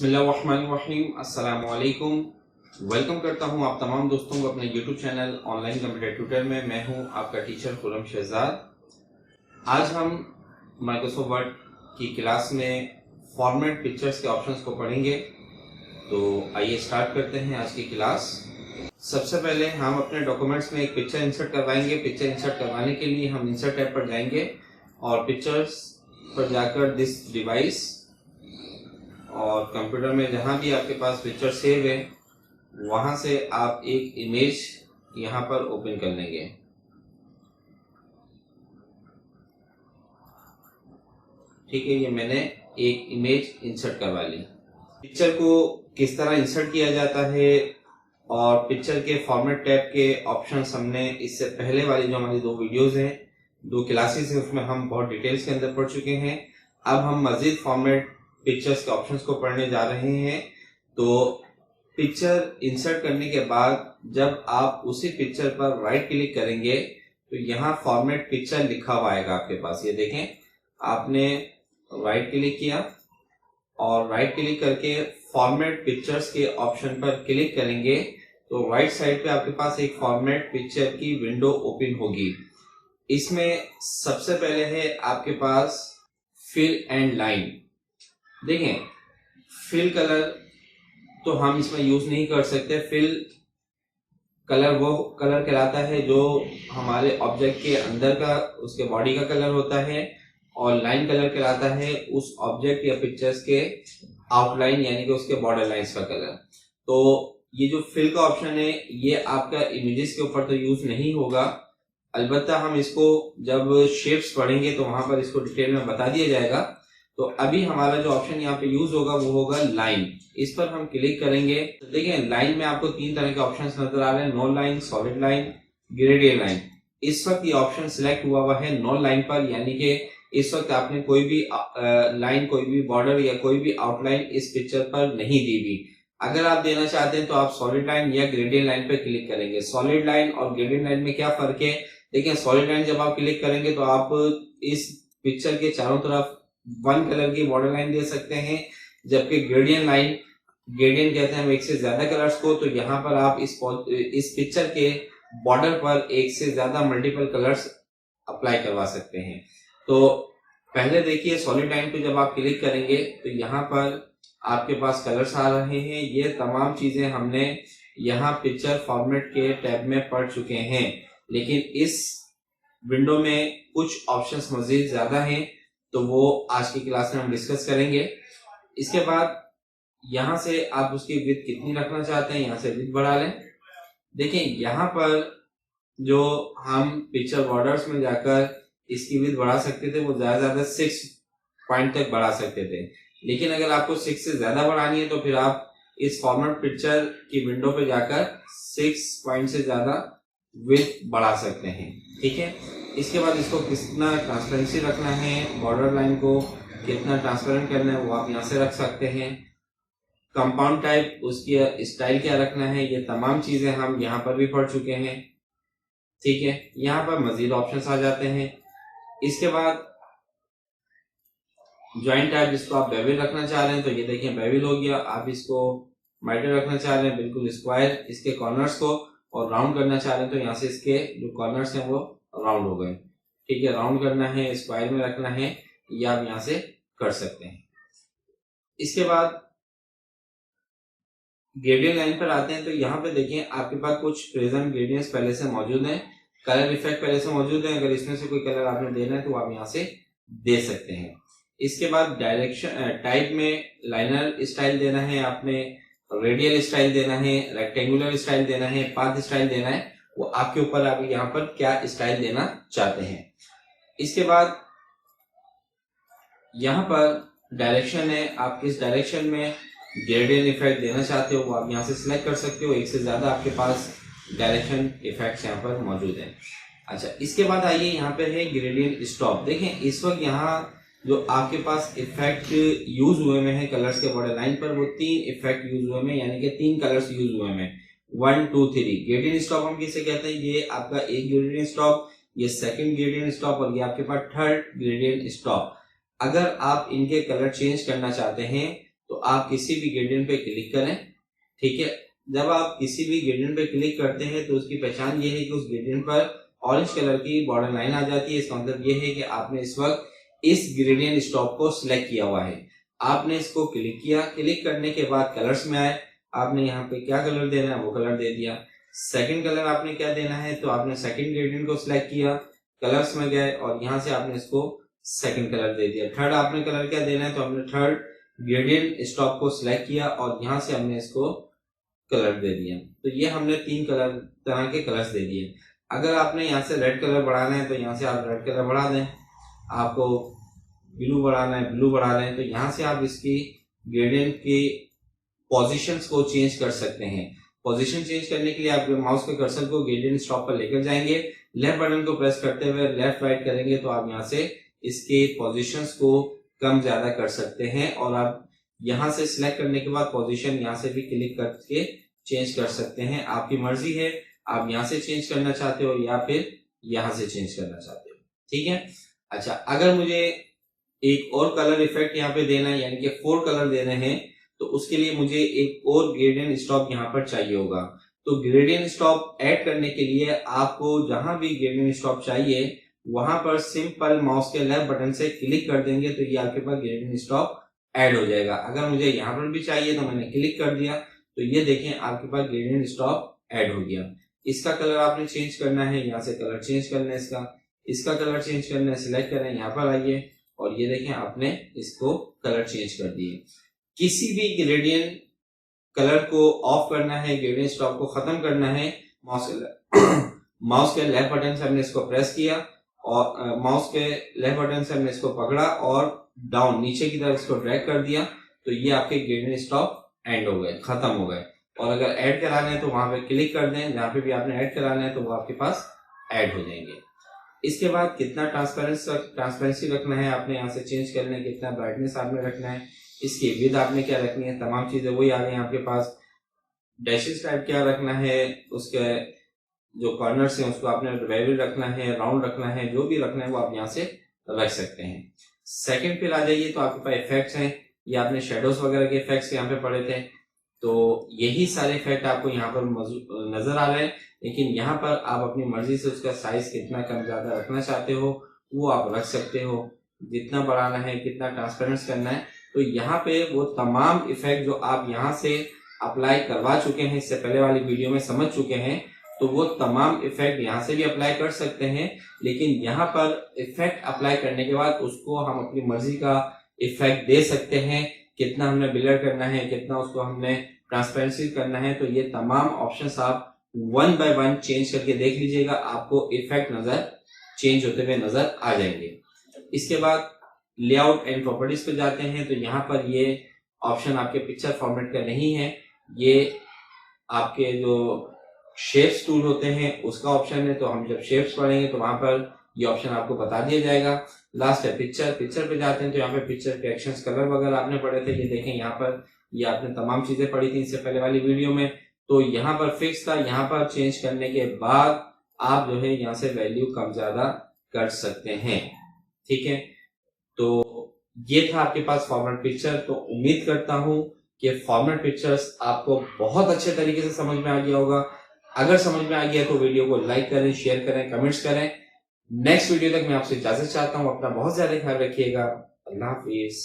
बिस्मिल्लाहिर्रहमानिर्रहीम, अस्सलाम वालेकुम। वेलकम करता हूं आप तमाम दोस्तों को अपने YouTube channel online computer tutor में। मैं हूं आपका टीचर खुर्रम शहजाद। आज हम माइक्रोसॉफ्ट वर्ड की क्लास में फॉर्मेट पिक्चर्स के ऑप्शंस को पढ़ेंगे। तो आइए स्टार्ट करते हैं आज की क्लास। सबसे पहले हम अपने डॉक्यूमेंट्स में एक पिक्चर इंसर्ट करवाएंगे। पिक्चर इंसर्ट करवाने के लिए हम इंसर्ट टैब पर जाएंगे और पिक्चर्स पर जाकर दिस डिवाइस और कंप्यूटर में जहां भी आपके पास पिक्चर सेव है वहां से आप एक इमेज यहां पर ओपन कर लेंगे। ठीक है, ये मैंने एक इमेज इंसर्ट करवा ली। पिक्चर को किस तरह इंसर्ट किया जाता है और पिक्चर के फॉर्मेट टैब के ऑप्शंस हमने इससे पहले वाली जो हमारी दो वीडियोस हैं, दो क्लासेस हैं, उसमें हम बहुत डिटेल्स के अंदर पढ़ चुके हैं। अब हम मजीद फॉर्मेट पिक्चर्स के ऑप्शंस को पढ़ने जा रहे हैं। तो पिक्चर इंसर्ट करने के बाद जब आप उसी पिक्चर पर राइट क्लिक करेंगे तो यहाँ फॉर्मेट पिक्चर लिखा हुआ आएगा आपके पास। ये देखें, आपने राइट क्लिक किया और राइट क्लिक करके फॉर्मेट पिक्चर्स के ऑप्शन पर क्लिक करेंगे तो राइट साइड पे आपके पास एक फॉर्मेट पिक्चर की विंडो ओपन होगी। इसमें सबसे पहले है आपके पास फिल एंड लाइन। देखें, फिल कलर तो हम इसमें यूज नहीं कर सकते। फिल कलर वो कलर कहलाता है जो हमारे ऑब्जेक्ट के अंदर का, उसके बॉडी का कलर होता है, और लाइन कलर कहलाता है उस ऑब्जेक्ट या पिक्चर्स के आउटलाइन यानी कि उसके बॉर्डर लाइंस का कलर। तो ये जो फिल का ऑप्शन है ये आपका इमेजेस के ऊपर तो यूज नहीं होगा, अलबत्ता हम इसको जब शेप्स पढ़ेंगे तो वहां पर इसको डिटेल में बता दिया जाएगा। तो अभी हमारा जो ऑप्शन यहाँ पे यूज होगा वो होगा लाइन। इस पर हम क्लिक करेंगे तो देखें, लाइन में आपको तीन तरह के ऑप्शंस नजर आ रहे हैं, no line, solid line, gradient line. इस वक्त ये ऑप्शन सिलेक्ट हुआ है नो लाइन पर, यानी कि इस वक्त आपने कोई भी लाइन, कोई भी बॉर्डर या कोई भी आउटलाइन इस पिक्चर पर नहीं दी हुई। अगर आप देना चाहते हैं तो आप सॉलिड लाइन या ग्रेडियंट लाइन पर क्लिक करेंगे। सॉलिड लाइन और ग्रेडियंट लाइन में क्या फर्क है? देखिए, सॉलिड लाइन जब आप क्लिक करेंगे तो आप इस पिक्चर के चारों तरफ वन कलर की बॉर्डर लाइन दे सकते हैं, जबकि ग्रेडियंट लाइन, ग्रेडियंट कहते हैं हम एक से ज्यादा कलर्स को, तो यहाँ पर आप इस पिक्चर के बॉर्डर पर एक से ज्यादा मल्टीपल कलर्स अप्लाई करवा सकते हैं। तो पहले देखिए, सॉलिड लाइन पे जब आप क्लिक करेंगे तो यहाँ पर आपके पास कलर्स आ रहे हैं। ये तमाम चीजें हमने यहाँ पिक्चर फॉर्मेट के टैब में पढ़ चुके हैं, लेकिन इस विंडो में कुछ ऑप्शंस मजीद ज्यादा हैं, तो वो आज की क्लास में हम डिस्कस करेंगे। इसके बाद यहाँ से आप उसकी विड्थ कितनी रखना चाहते हैं, यहाँ से विड्थ बढ़ा लें। देखें, यहाँ पर जो हम पिक्चर बॉर्डर्स में जाकर इसकी विड्थ बढ़ा सकते थे वो ज्यादा 6 पॉइंट तक बढ़ा सकते थे, लेकिन अगर आपको 6 से ज्यादा बढ़ानी है तो फिर आप इस फॉर्मेट पिक्चर की विंडो पे जाकर 6 पॉइंट से ज्यादा विड्थ बढ़ा सकते हैं। ठीक है, इसके बाद इसको कितना ट्रांसपेरेंसी रखना है, बॉर्डर लाइन को कितना ट्रांसपेरेंट करना है वो आप यहाँ से रख सकते हैं। कंपाउंड टाइप, उसकी स्टाइल क्या रखना है, ये तमाम चीजें हम यहाँ पर भी पढ़ चुके हैं। ठीक है, यहाँ पर मजीद ऑप्शंस आ जाते हैं। इसके बाद ज्वाइंट टाइप, जिसको आप बेवल रखना चाह रहे हैं तो ये देखिए बेवल हो गया। आप इसको माइटर रखना चाह रहे हैं बिल्कुल स्क्वायर, इसके कॉर्नर्स को, और राउंड करना चाह रहे हैं तो यहाँ से इसके जो कॉर्नर्स हैं वो राउंड हो गए। ठीक है, राउंड करना है, स्क्वायर में रखना है, ये आप यहां से कर सकते हैं। इसके बाद ग्रेडियंट लाइन पर आते हैं तो यहाँ पे देखिए आपके पास कुछ प्रेजेंट ग्रेडियंट्स पहले से मौजूद हैं, कलर इफेक्ट पहले से मौजूद है। अगर इसमें से कोई कलर आपने देना है तो आप यहाँ से दे सकते हैं। इसके बाद डायरेक्शन टाइप में लाइनर स्टाइल देना है आपने, रेडियल स्टाइल देना है, रेक्टेंगुलर स्टाइल देना है, पाथ स्टाइल देना है, वो आपके ऊपर आप यहाँ पर क्या स्टाइल देना चाहते हैं। इसके बाद यहाँ पर डायरेक्शन है, आप किस डायरेक्शन में ग्रेडियंट इफेक्ट देना चाहते हो वो आप यहाँ से सिलेक्ट कर सकते हो। एक से ज्यादा आपके पास डायरेक्शन इफेक्ट्स यहाँ पर मौजूद है। अच्छा, इसके बाद आइए यहाँ पे है ग्रेडियंट स्टॉप। देखें, इस वक्त यहाँ जो आपके पास इफेक्ट यूज हुए में है कलर्स के बॉर्डर लाइन पर, वो 3 इफेक्ट यूज हुए में, यानी कि 3 कलर्स यूज हुए में, 1 2 3। ग्रेडियंट स्टॉप हम किसे कहते हैं? ये आपका एक ग्रेडियंट स्टॉप, ये सेकंड ग्रेडियंट स्टॉप और ये आपके पास थर्ड ग्रेडियंट स्टॉप। अगर आप इनके कलर चेंज करना चाहते हैं तो आप किसी भी ग्रेडियंट पे क्लिक करें। ठीक है, जब आप किसी भी ग्रेडियंट पे क्लिक करते हैं तो उसकी पहचान ये है कि उस ग्रेडियंट पर ऑरेंज कलर की बॉर्डर लाइन आ जाती है। इसका मतलब ये है कि आपने इस वक्त इस ग्रेडियंट स्टॉप को सिलेक्ट किया हुआ है। आपने इसको क्लिक किया, क्लिक करने के बाद कलर्स में आए, आपने यहाँ पे क्या कलर देना है वो कलर दे दिया। सेकंड कलर आपने क्या देना है, तो आपने सेकंड ग्रेडियंट को सिलेक्ट किया, कलर्स में गए और यहाँ से आपने इसको सेकंड कलर दे दिया। थर्ड आपने कलर क्या देना है, तो आपने थर्ड ग्रेडियंट स्टॉप को सिलेक्ट किया और यहाँ से हमने इसको कलर दे दिया। तो ये हमने 3 तरह के कलर्स दे दिए। अगर आपने यहाँ से रेड कलर बढ़ाना है तो यहाँ से आप रेड कलर बढ़ा दें, आपको ब्लू बढ़ाना है ब्लू बढ़ा दें। तो यहाँ से आप इसकी ग्रेडियंट की पोजीशंस को चेंज कर सकते हैं। पोजीशन चेंज करने के लिए आप माउस के कर्सर को ग्रेडियंट स्टॉप पर लेकर जाएंगे, लेफ्ट बटन को प्रेस करते हुए लेफ्ट राइट करेंगे तो आप यहाँ से इसके पोजीशंस को कम ज्यादा कर सकते हैं। और आप यहाँ से सिलेक्ट करने के बाद पोजीशन यहाँ से भी क्लिक करके चेंज कर सकते हैं। आपकी मर्जी है, आप यहाँ से चेंज करना चाहते हो या फिर यहाँ से चेंज करना चाहते हो। ठीक है, अच्छा, अगर मुझे एक और कलर इफेक्ट यहाँ पे देना है, यानी कि 4 कलर देने हैं, तो उसके लिए मुझे एक और ग्रेडियंट स्टॉप यहाँ पर चाहिए होगा। तो ग्रेडियंट स्टॉप ऐड करने के लिए आपको जहां भी ग्रेडियंट स्टॉप चाहिए वहां पर सिंपल माउस के लेफ्ट बटन से क्लिक कर देंगे तो ये आपके पास ग्रेडियंट स्टॉप ऐड हो जाएगा। अगर मुझे यहाँ पर भी चाहिए तो मैंने क्लिक कर दिया तो ये देखें आपके पास ग्रेडियंट स्टॉप ऐड हो गया। इसका कलर आपने चेंज करना है, यहाँ से कलर चेंज करना है, इसका कलर चेंज करना है, सिलेक्ट करें, यहाँ पर आइए और ये देखें आपने इसको कलर चेंज कर दिए। किसी भी ग्रेडियंट कलर को ऑफ करना है, ग्रेडियंट स्टॉप को खत्म करना है, माउस के लेफ्ट बटन से हमने इसको प्रेस किया और माउस के लेफ्ट बटन से हमने इसको पकड़ा और डाउन नीचे की तरफ इसको ड्रैग कर दिया तो ये आपके ग्रेडियंट स्टॉप एंड हो गए, खत्म हो गए। और अगर ऐड कराना है तो वहां पे क्लिक कर दें, जहां पे भी आपने ऐड कराना है तो वो आपके पास ऐड हो जाएंगे। इसके बाद कितना ट्रांसपेरेंसी रखना है आपने यहाँ से चेंज करना है, कितना ब्राइटनेस आपने रखना है, इसकी विड्थ आपने क्या रखनी है, तमाम चीजें वही आ गई आपके पास। डैशेस टाइप क्या रखना है, उसके जो कॉर्नर्स हैं उसको आपने वेरी रखना है, राउंड रखना है, जो भी रखना है वो आप यहाँ से रख सकते हैं। सेकंड पे आ जाइए तो आपके पास इफेक्ट्स हैं, ये आपने शेडोज वगैरह के इफेक्ट्स यहाँ पे पढ़े थे, तो यही सारे इफेक्ट आपको यहाँ पर नजर आ रहे हैं। लेकिन यहाँ पर आप अपनी मर्जी से उसका साइज कितना कम ज्यादा रखना चाहते हो वो आप रख सकते हो, जितना बढ़ाना है, कितना ट्रांसपेरेंट करना है। तो यहाँ पे वो तमाम इफेक्ट जो आप यहाँ से अप्लाई करवा चुके हैं, इससे पहले वाली वीडियो में समझ चुके हैं, तो वो तमाम इफेक्ट यहाँ से भी अप्लाई कर सकते हैं। लेकिन यहाँ पर इफेक्ट अप्लाई करने के बाद उसको हम अपनी मर्जी का इफेक्ट दे सकते हैं, कितना हमने ब्लर करना है, कितना उसको हमने ट्रांसपेरेंसी करना है। तो ये तमाम ऑप्शंस आप 1 बाय 1 चेंज करके देख लीजिएगा, आपको इफेक्ट चेंज होते हुए नजर आ जाएंगे। इसके बाद लेआउट एंड प्रॉपर्टीज पे जाते हैं तो यहाँ पर ये ऑप्शन आपके पिक्चर फॉर्मेट का नहीं है, ये आपके जो शेप्स टूल होते हैं उसका ऑप्शन है। तो हम जब शेप्स पढ़ेंगे तो वहां पर ये ऑप्शन आपको बता दिया जाएगा। लास्ट है पिक्चर पे जाते हैं तो यहाँ पे पिक्चर के एक्शंस कलर वगैरह आपने पढ़े थे, ये देखें यहाँ पर ये आपने तमाम चीजें पढ़ी थी इससे पहले वाली वीडियो में। तो यहाँ पर फिक्स था, यहाँ पर चेंज करने के बाद आप जो है यहाँ से वैल्यू कम ज्यादा कर सकते हैं। ठीक है, तो ये था आपके पास फॉर्मेट पिक्चर। तो उम्मीद करता हूं कि फॉर्मेट पिक्चर्स आपको बहुत अच्छे तरीके से समझ में आ गया होगा। अगर समझ में आ गया तो वीडियो को लाइक करें, शेयर करें, कमेंट्स करें। नेक्स्ट वीडियो तक मैं आपसे इजाजत चाहता हूं, अपना बहुत ज्यादा ख्याल रखिएगा। अल्लाह हाफिज।